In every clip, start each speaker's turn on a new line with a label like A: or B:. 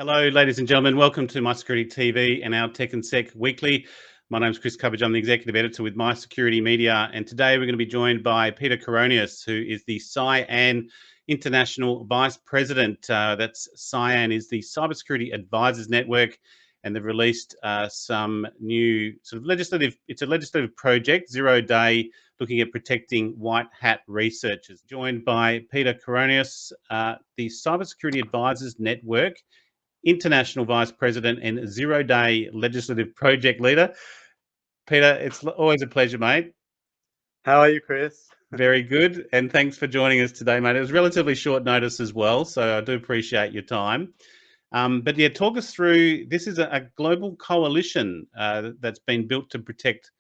A: Hello, ladies and gentlemen. Welcome to MySecurityTV and our Tech and Sec Weekly. My name is Chris Cubbage. I'm the Executive Editor with MySecurity Media. And today we're going to be joined by Peter Coroneos, who is the CyAN International Vice President. That's CyAN is the Cybersecurity Advisors Network. And they've released some new sort of it's a legislative project, 0 day, looking at protecting white hat researchers. Joined by Peter Coroneos, the Cybersecurity Advisors Network International Vice President and 0 day legislative project leader. Peter, it's always a pleasure, mate.
B: How are you, Chris?
A: Very good. And thanks for joining us today, mate. It was relatively short notice as well, so I do appreciate your time. But yeah, talk us through, this is a global coalition that's been built to protect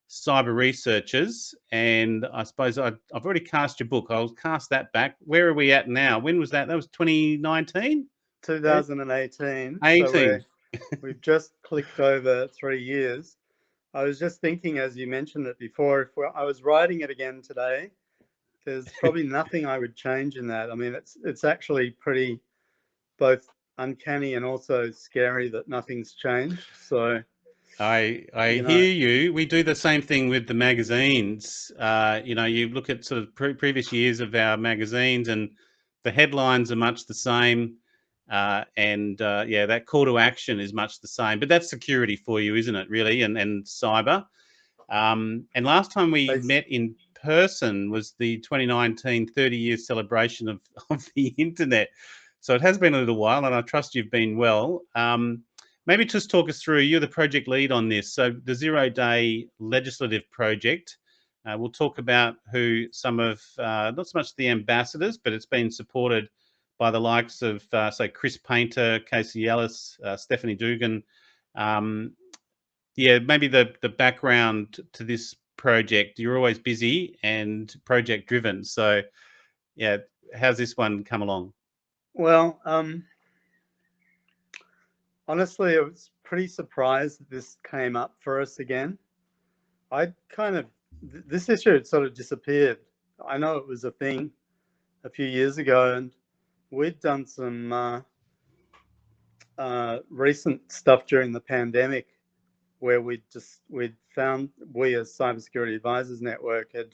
A: cyber researchers. And I suppose I've already cast your book. I'll cast that back. Where are we at now? When was that? That was 2019?
B: 2018.
A: 18.
B: So we've just clicked over 3 years. I was just thinking, as you mentioned it before, if I was writing it again today, there's probably nothing I would change in that. I mean, it's actually pretty both uncanny and also scary that nothing's changed. So
A: I
B: you know,
A: hear you. We do the same thing with the magazines. You look at sort of previous years of our magazines, and the headlines are much the same. Yeah, that call to action is much the same. But that's security for you, isn't it? Really, and cyber. And last time we met in person was the 2019 30-year celebration of the internet. So it has been a little while, and I trust you've been well. Maybe just talk us through, you're the project lead on this. So the 0 day legislative project, we'll talk about who some of, not so much the ambassadors, but it's been supported by the likes of, say, Chris Painter, Casey Ellis, Stephanie Dugan. Yeah, maybe the background to this project. You're always busy and project driven. So yeah, how's this one come along?
B: well, honestly, I was pretty surprised that this came up for us again. This issue had sort of disappeared. I know it was a thing a few years ago, and we'd done some recent stuff during the pandemic where we'd found, we as Cybersecurity Advisors Network had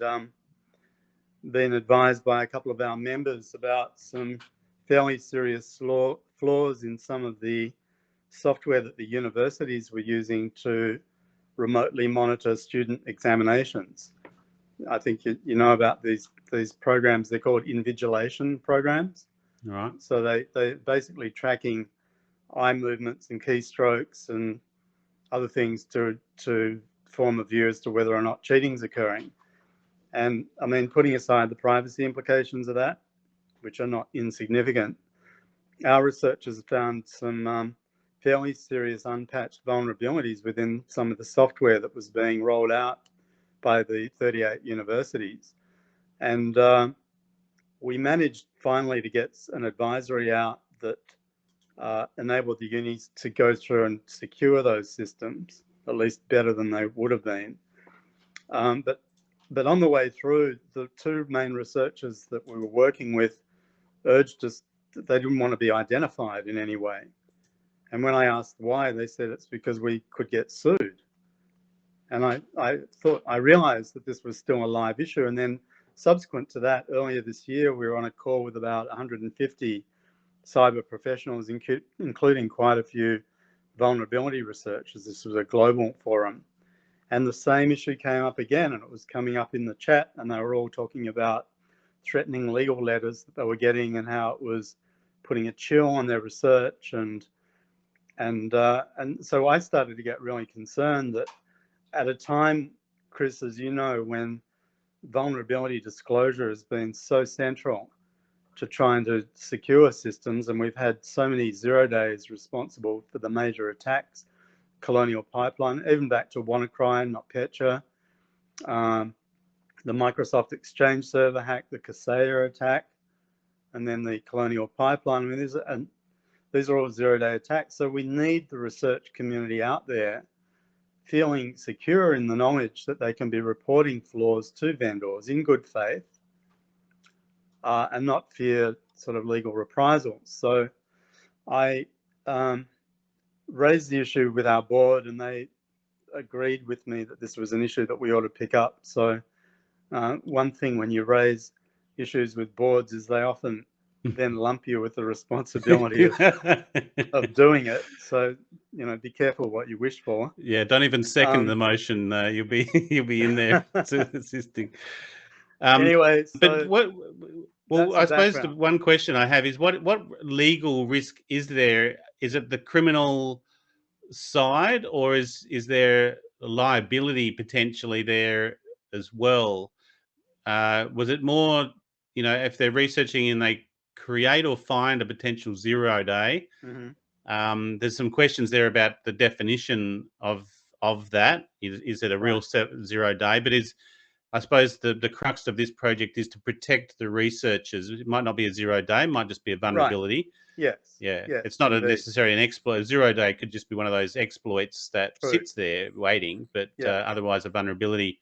B: been advised by a couple of our members about some fairly serious flaws in some of the software that the universities were using to remotely monitor student examinations. I think you know about these programs. They're called invigilation programs.
A: All right.
B: So they're basically tracking eye movements and keystrokes and other things to form a view as to whether or not cheating's occurring. And I mean, putting aside the privacy implications of that, which are not insignificant, our researchers have found some fairly serious unpatched vulnerabilities within some of the software that was being rolled out by the 38 universities. And we managed finally to get an advisory out that enabled the unis to go through and secure those systems, at least better than they would have been. But on the way through, the two main researchers that we were working with urged us that they didn't want to be identified in any way. And when I asked why, they said it's because we could get sued. And I realized that this was still a live issue. And then subsequent to that, earlier this year, we were on a call with about 150 cyber professionals, including quite a few vulnerability researchers. This was a global forum. And the same issue came up again, and it was coming up in the chat, and they were all talking about threatening legal letters that they were getting and how it was putting a chill on their research. And so I started to get really concerned that at a time, Chris, as you know, when vulnerability disclosure has been so central to trying to secure systems, and we've had so many 0 days responsible for the major attacks, Colonial Pipeline, even back to WannaCry, NotPetya, the Microsoft Exchange server hack, the Kaseya attack, and then the Colonial Pipeline. I mean, these are all 0 day attacks. So we need the research community out there feeling secure in the knowledge that they can be reporting flaws to vendors in good faith and not fear sort of legal reprisals. So I raised the issue with our board, and they agreed with me that this was an issue that we ought to pick up. So one thing when you raise issues with boards is they often then lump you with the responsibility of doing it. So, be careful what you wish for.
A: Yeah, don't even second the motion. You'll be in there assisting.
B: Anyway,
A: but
B: so
A: well, I suppose the
B: background.
A: one question I have is what legal risk is there? Is it the criminal side, or is there liability potentially there as well? Was it more, if they're researching and they create or find a potential 0 day? There's some questions there about the definition of that. Is it a real 0 day? But I suppose the crux of this project is to protect the researchers. It might not be a 0 day, it might just be a vulnerability.
B: Right. Yes.
A: Yeah.
B: Yes,
A: it's not necessarily an exploit. 0 day could just be one of those exploits that sits there waiting, but otherwise a vulnerability.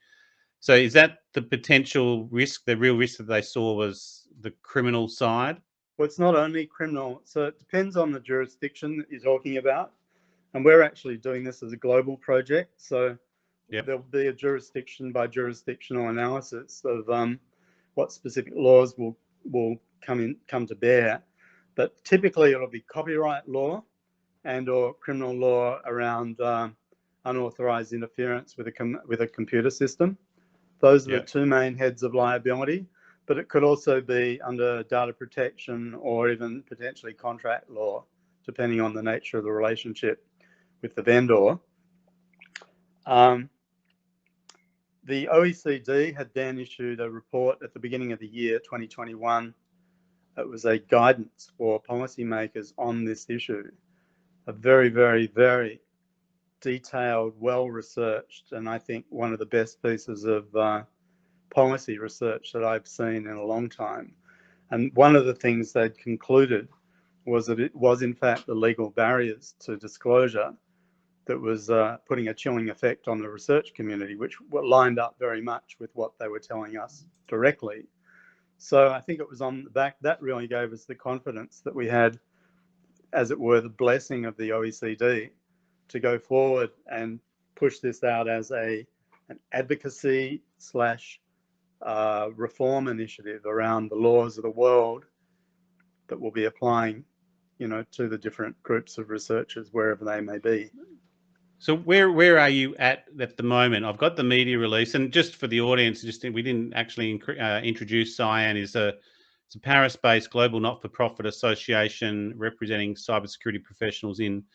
A: So is that the potential risk, the real risk that they saw was the criminal side?
B: Well, it's not only criminal. So it depends on the jurisdiction that you're talking about. And we're actually doing this as a global project. So there'll be a jurisdiction by jurisdictional analysis of what specific laws will come to bear. But typically it'll be copyright law and or criminal law around unauthorized interference with a computer system. Those are the two main heads of liability, but it could also be under data protection or even potentially contract law, depending on the nature of the relationship with the vendor. The OECD had then issued a report at the beginning of the year 2021. It was a guidance for policymakers on this issue. A very, very, very detailed, well-researched, and I think one of the best pieces of policy research that I've seen in a long time. And one of the things they'd concluded was that it was in fact the legal barriers to disclosure that was putting a chilling effect on the research community, which lined up very much with what they were telling us directly. So I think it was on the back that really gave us the confidence that we had, as it were, the blessing of the OECD to go forward and push this out as an advocacy / reform initiative around the laws of the world that will be applying, to the different groups of researchers wherever they may be.
A: So where are you at the moment? I've got the media release, and just for the audience, we didn't actually introduce CyAN. It's a Paris-based global not-for-profit association representing cybersecurity professionals in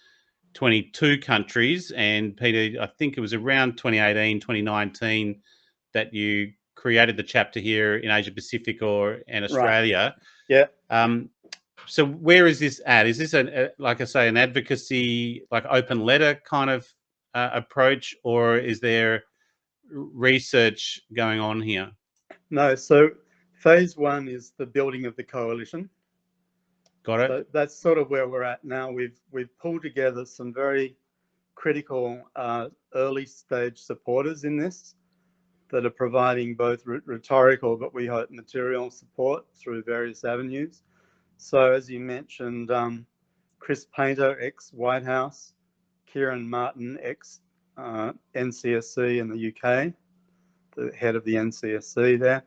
A: 22 countries. And Peter, I think it was around 2018, 2019 that you created the chapter here in Asia Pacific and Australia.
B: Right.
A: Yeah. So where is this at? Is this like I say, an advocacy, like open letter kind of approach, or is there research going on here?
B: No. So phase one is the building of the coalition.
A: Got it.
B: So that's sort of where we're at now. We've pulled together some very critical early stage supporters in this that are providing both rhetorical, but we hope material support through various avenues. So as you mentioned, Chris Painter, ex-White House, Kieran Martin, ex-NCSC in the UK, the head of the NCSC there,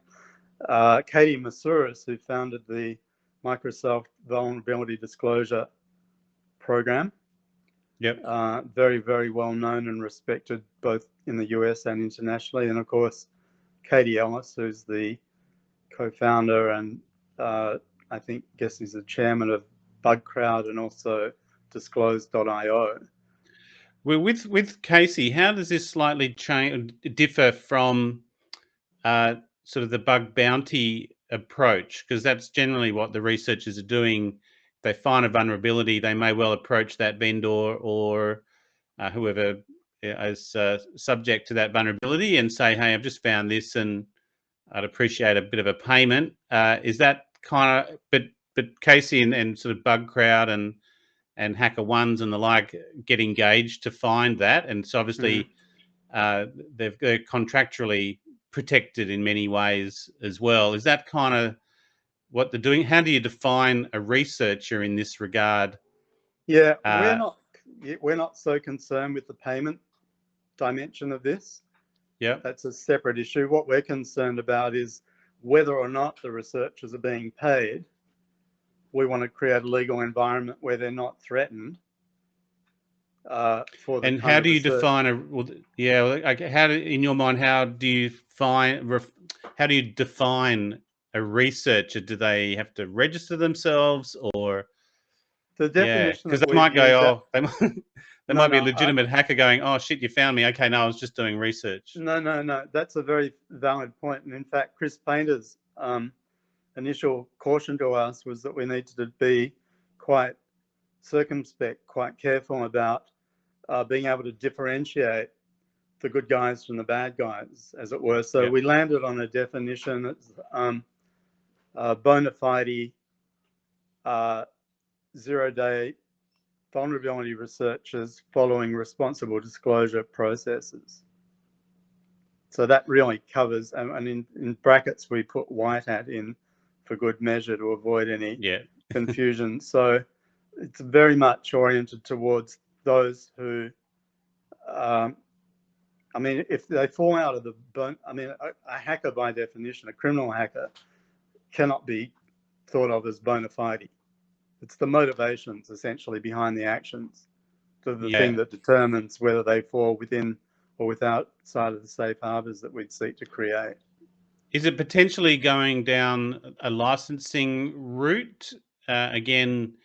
B: Katie Masouras, who founded the Microsoft Vulnerability Disclosure Program.
A: Yep.
B: Very, very well known and respected both in the US and internationally. And of course, Katie Ellis, who's the co-founder and I guess he's the chairman of BugCrowd and also Disclose.io.
A: Well, with Casey, how does this slightly differ from sort of the bug bounty approach? Because that's generally what the researchers are doing. They find a vulnerability, they may well approach that vendor or whoever is subject to that vulnerability and say, hey, I've just found this and I'd appreciate a bit of a payment. Is that kind of, but Casey and sort of BugCrowd and HackerOnes and the like get engaged to find that. And so obviously they're contractually protected in many ways as well. Is that kind of what they're doing? How do you define a researcher in this regard?
B: Yeah,
A: Uh,
B: we're not so concerned with the payment dimension of this.
A: yeah.
B: That's a separate issue. What we're concerned about is whether or not the researchers are being paid. We want to create a legal environment where they're not threatened for the
A: And
B: kind
A: how
B: of
A: do you
B: research.
A: define a? Well, yeah, like how do, in your mind, how do you how do you define a researcher? Do they have to register themselves, or
B: The
A: yeah?
B: definition
A: Because
B: that
A: they
B: we've
A: might go,
B: used that
A: oh, they might, they
B: no,
A: might be a
B: no,
A: legitimate hacker going, oh shit, you found me. Okay, no, I was just doing research.
B: no. That's a very valid point. And in fact, Chris Painter's initial caution to us was that we needed to be quite circumspect, quite careful about being able to differentiate the good guys from the bad guys, as it were. So
A: Yeah.
B: we landed on a definition that's bona fide zero-day vulnerability researchers following responsible disclosure processes. So that really covers, and in brackets we put white hat in for good measure to avoid any
A: Yeah.
B: confusion. So it's very much oriented towards those who, I mean, if they fall out of the, I mean, a hacker by definition, a criminal hacker, cannot be thought of as bona fide. It's the motivations essentially behind the actions to the thing
A: Yeah.
B: that determines whether they fall within or without side of the safe harbors that we'd seek to create.
A: Is it potentially going down a licensing route? Again,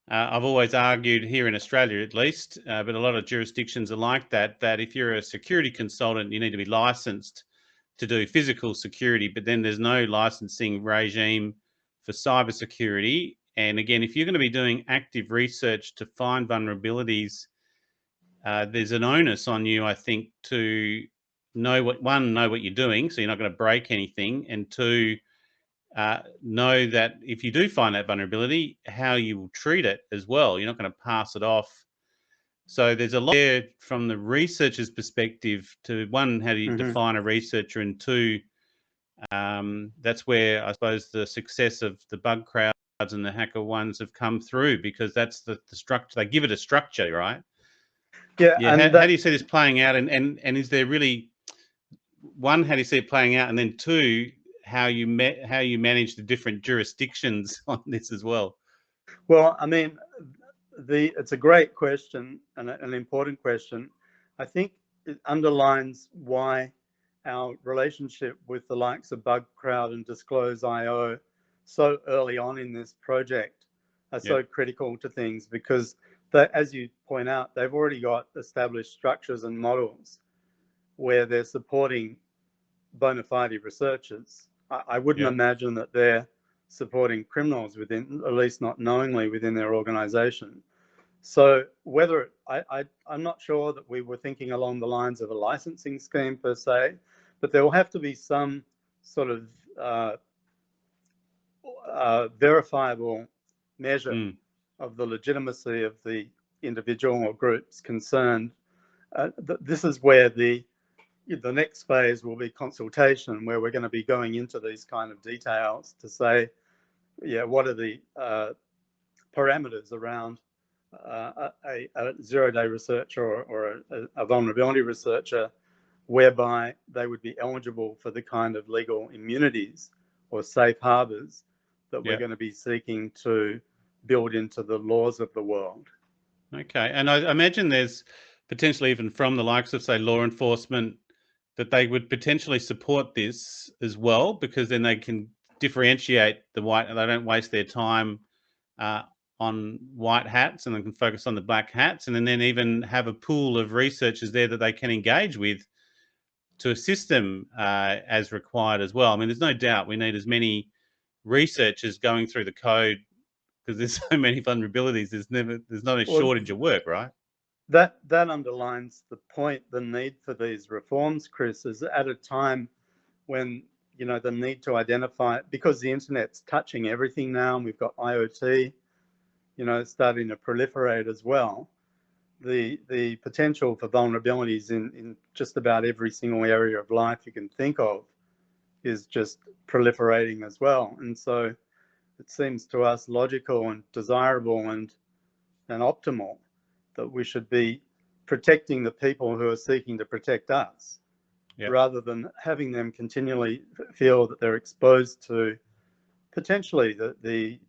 A: I've always argued here in Australia, at least, but a lot of jurisdictions are like that. That if you're a security consultant, you need to be licensed to do physical security, but then there's no licensing regime for cybersecurity. And again, if you're going to be doing active research to find vulnerabilities, there's an onus on you, I think, to know what you're doing, so you're not going to break anything, and two, know that if you do find that vulnerability, how you will treat it as well. You're not going to pass it off. So there's a lot there from the researcher's perspective to one, how do you
B: Mm-hmm.
A: define a researcher, and two, that's where I suppose the success of the bug crowds and the hacker ones have come through, because that's the structure. They give it a structure, right?
B: Yeah,
A: Yeah.
B: and
A: How
B: that
A: do you see this playing out? And is there really one? How do you see it playing out? And then two, how you manage the different jurisdictions on this as well?
B: well, I mean, it's a great question and an important question. I think it underlines why our relationship with the likes of Bugcrowd and Disclose.io so early on in this project are
A: Yeah.
B: so critical to things, because they, as you point out, they've already got established structures and models where they're supporting bona fide researchers. I wouldn't
A: Yeah.
B: imagine that they're supporting criminals within, at least not knowingly, within their organization. So whether I'm not sure that we were thinking along the lines of a licensing scheme per se, but there will have to be some sort of verifiable measure
A: Mm.
B: of the legitimacy of the individual or groups concerned. This is where the next phase will be consultation, where we're going to be going into these kind of details to say, yeah, what are the parameters around a zero-day researcher or a vulnerability researcher, whereby they would be eligible for the kind of legal immunities or safe harbors that we're
A: Yeah.
B: going to be seeking to build into the laws of the world.
A: Okay. And I imagine there's potentially, even from the likes of, say, law enforcement, that they would potentially support this as well, because then they can differentiate the white. They don't waste their time uh, on white hats, and they can focus on the black hats, and then even have a pool of researchers there that they can engage with to assist them as required as well. I mean, there's no doubt we need as many researchers going through the code, because there's so many vulnerabilities. There's not a
B: Well,
A: shortage of work, right?
B: that underlines the point. The need for these reforms, Chris, is at a time when the need to identify, because the internet's touching everything now, and we've got IoT, starting to proliferate as well. The potential for vulnerabilities in just about every single area of life you can think of is just proliferating as well. And so it seems to us logical and desirable and and optimal, that we should be protecting the people who are seeking to protect us, rather than having them continually feel that they're exposed to potentially the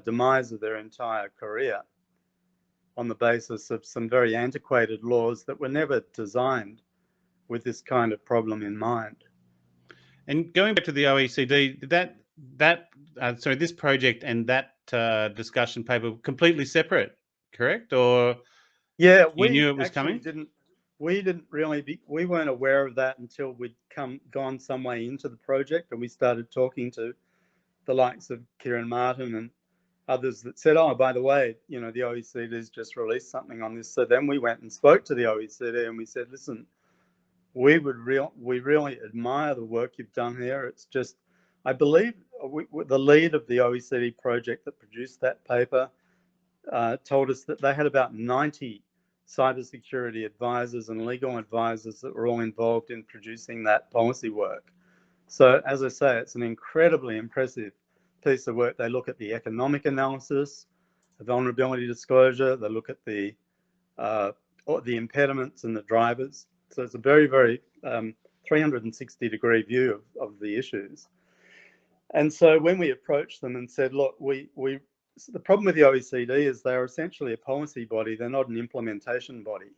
B: demise of their entire career on the basis of some very antiquated laws that were never designed with this kind of problem in mind.
A: And going back to the OECD, this project and that discussion paper were completely separate, correct? Or
B: yeah,
A: you knew
B: we
A: it was
B: actually
A: coming?
B: we weren't aware of that until we'd gone some way into the project, and we started talking to the likes of Kieran Martin and others that said, oh, by the way, the OECD's just released something on this. So then we went and spoke to the OECD and we said, listen, we really admire the work you've done here. It's just, I believe the lead of the OECD project that produced that paper told us that they had about 90 cybersecurity advisors and legal advisors that were all involved in producing that policy work. So as I say, it's an incredibly impressive piece of work. They look at the economic analysis, the vulnerability disclosure, they look at the impediments and the drivers. So it's a very, very 360-degree view of the issues. And so when we approached them and said, look, the problem with the OECD is they're essentially a policy body, they're not an implementation body.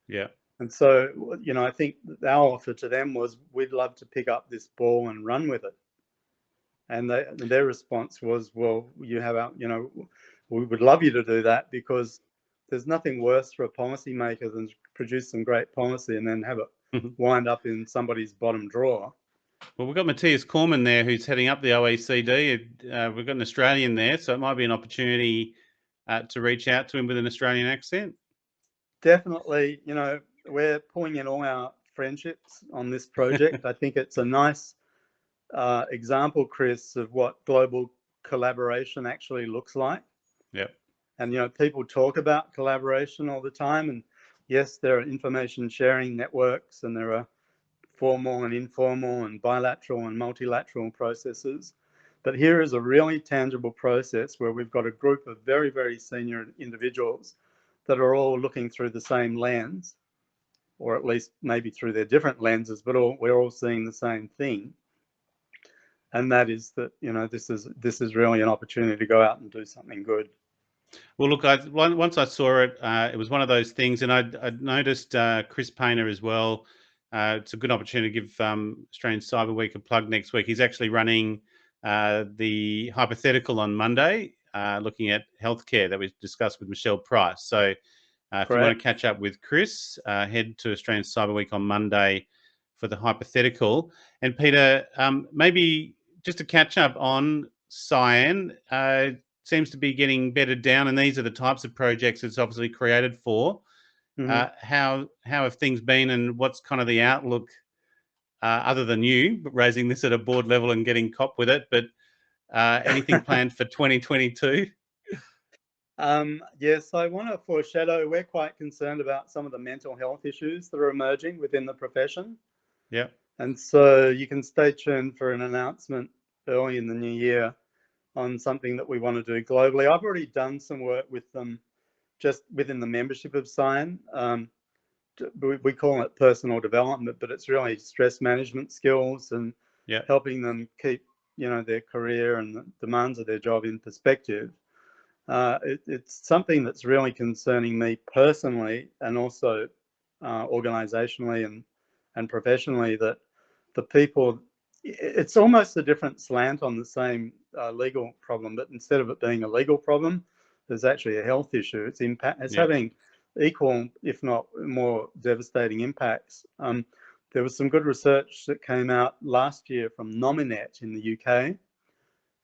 A: Yeah.
B: And so, I think our offer to them was, we'd love to pick up this ball and run with it. And their response was, well, we would love you to do that, because there's nothing worse for a policymaker than produce some great policy and then have it wind up in somebody's bottom drawer.
A: Well, we've got Matthias Cormann there, who's heading up the OECD. We've got an Australian there, so it might be an opportunity to reach out to him with an Australian accent.
B: Definitely, we're pulling in all our friendships on this project. I think it's a nice example, Chris, of what global collaboration actually looks like.
A: Yep.
B: And, people talk about collaboration all the time. And yes, there are information sharing networks, and there are formal and informal and bilateral and multilateral processes. But here is a really tangible process where we've got a group of very, very senior individuals that are all looking through the same lens, or at least maybe through their different lenses, but we're all seeing the same thing. And that is that, this is really an opportunity to go out and do something good.
A: Well, look, once I saw it, it was one of those things, and I noticed Chris Painter as well. It's a good opportunity to give Australian Cyber Week a plug next week. He's actually running the hypothetical on Monday, looking at healthcare that we discussed with Michelle Price. So if you want to catch up with Chris, head to Australian Cyber Week on Monday for the hypothetical. And Peter, maybe just to catch up on CyAN, seems to be getting bedded down, and these are the types of projects it's obviously created for. How have things been, and what's kind of the outlook, other than you raising this at a board level and getting cop with it, but anything planned for 2022?
B: Yes, I want to foreshadow, we're quite concerned about some of the mental health issues that are emerging within the profession.
A: Yeah.
B: And so you can stay tuned for an announcement early in the new year on something that we want to do globally. I've already done some work with them just within the membership of CyAN. We call it personal development, but it's really stress management skills and helping them keep, their career and the demands of their job in perspective. It's something that's really concerning me personally, and also organizationally and professionally, that the people, it's almost a different slant on the same legal problem, but instead of it being a legal problem, there's actually a health issue. It's having equal, if not more, devastating impacts. There was some good research that came out last year from Nominet in the UK,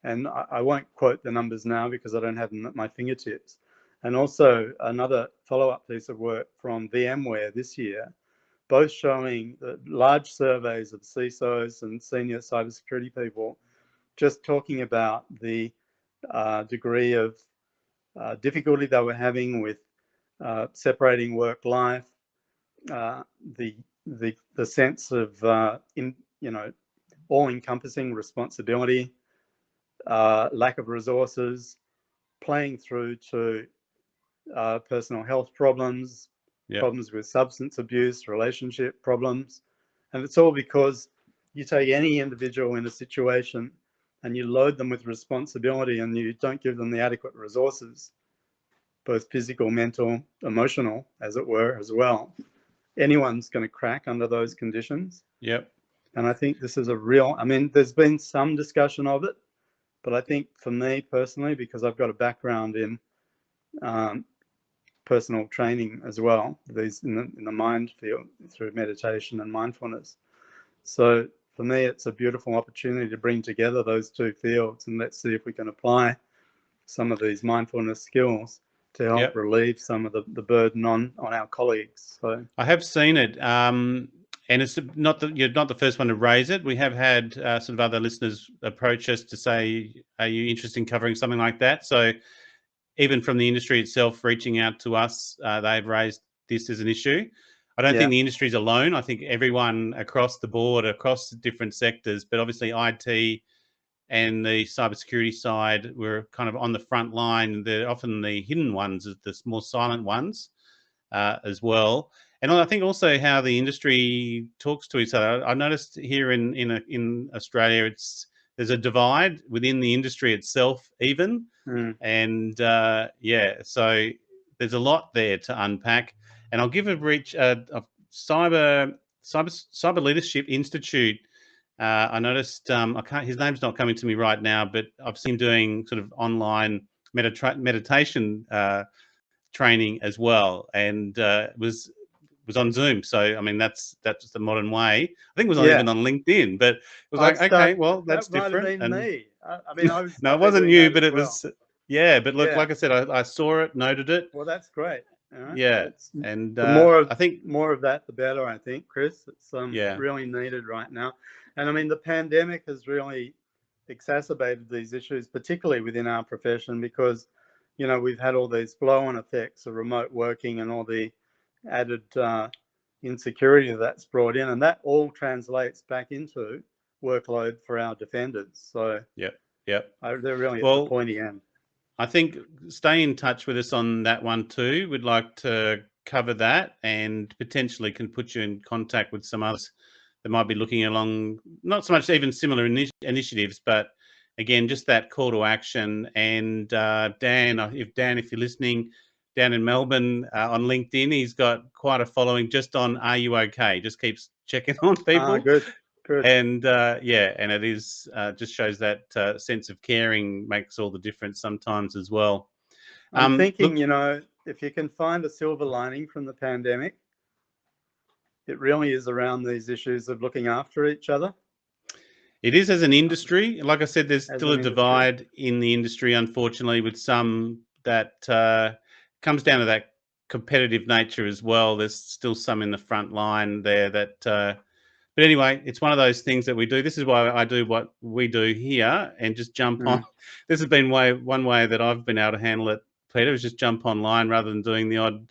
B: and I won't quote the numbers now because I don't have them at my fingertips. And also another follow-up piece of work from VMware this year, both showing large surveys of CISOs and senior cybersecurity people, just talking about the degree of difficulty they were having with separating work-life, the sense of all-encompassing responsibility, lack of resources, playing through to personal health problems,
A: Yep.
B: problems with substance abuse, relationship problems. And it's all because you take any individual in a situation and you load them with responsibility and you don't give them the adequate resources, both physical, mental, emotional, as it were, as well. Anyone's going to crack under those conditions.
A: Yep.
B: And I think this is a real, I mean, there's been some discussion of it, but I think for me personally, because I've got a background in personal training as well, these in the mind field through meditation and mindfulness. So for me, it's a beautiful opportunity to bring together those two fields, and let's see if we can apply some of these mindfulness skills to help relieve some of the burden on our colleagues. So
A: I have seen it, and it's not that you're not the first one to raise it. We have had sort of other listeners approach us to say, "Are you interested in covering something like that?" So even from the industry itself reaching out to us, they've raised this as an issue. I don't think the industry is alone. I think everyone across the board, across the different sectors, but obviously IT and the cybersecurity side, we're kind of on the front line. They're often the hidden ones, the more silent ones as well. And I think also how the industry talks to each other. I noticed here in Australia, there's a divide within the industry itself, even. And so there's a lot there to unpack. And I'll give a Cyber Leadership Institute. I noticed his name's not coming to me right now, but I've seen him doing sort of online meditation training as well, and was on Zoom. So I mean, that's the modern way. I think it was even on LinkedIn, but it was okay, well, that's
B: that
A: different.
B: Might have been me. I mean, I was
A: no, it wasn't you, but it was. But look,
B: Yeah.
A: like I said, I saw it, noted it.
B: Well, that's great.
A: Yeah, and
B: I think more of that, the better. I think, Chris, it's really needed right now. And I mean, the pandemic has really exacerbated these issues, particularly within our profession, because we've had all these flow-on effects of remote working and all the added insecurity that's brought in, and that all translates back into workload for our defenders. So they're really at the pointy end.
A: I think stay in touch with us on that one too. We'd like to cover that and potentially can put you in contact with some others that might be looking along, not so much even similar initiatives, but again, just that call to action. And Dan, if you're listening, down in Melbourne on LinkedIn, he's got quite a following just on "Are you okay?" Just keeps checking on people.
B: Good.
A: And and it is just shows that sense of caring makes all the difference sometimes as well.
B: I'm thinking, if you can find a silver lining from the pandemic, it really is around these issues of looking after each other.
A: It is as an industry. Like I said, there's still a divide in the industry, unfortunately, with some that comes down to that competitive nature as well. There's still some in the front line there that but anyway, it's one of those things that we do. This is why I do what we do here and just jump on. This has been one way that I've been able to handle it, Peter, is just jump online rather than doing the odd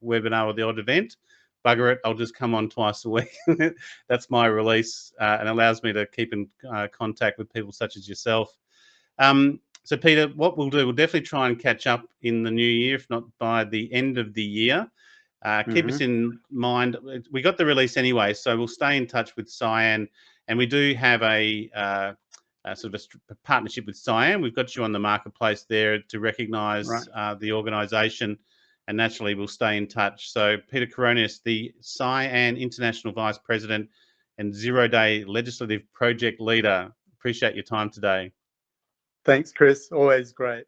A: webinar or the odd event. Bugger it, I'll just come on twice a week. That's my release and allows me to keep in contact with people such as yourself. So, Peter, what we'll do, we'll definitely try and catch up in the new year, if not by the end of the year. Keep us in mind. We got the release anyway, so we'll stay in touch with CyAN, and we do have a sort of a partnership with CyAN. We've got you on the marketplace there to recognise the organisation, and naturally we'll stay in touch. So Peter Coroneos, the CyAN International Vice President and Zero-Day Legislative Project Leader, appreciate your time today.
B: Thanks, Chris. Always great.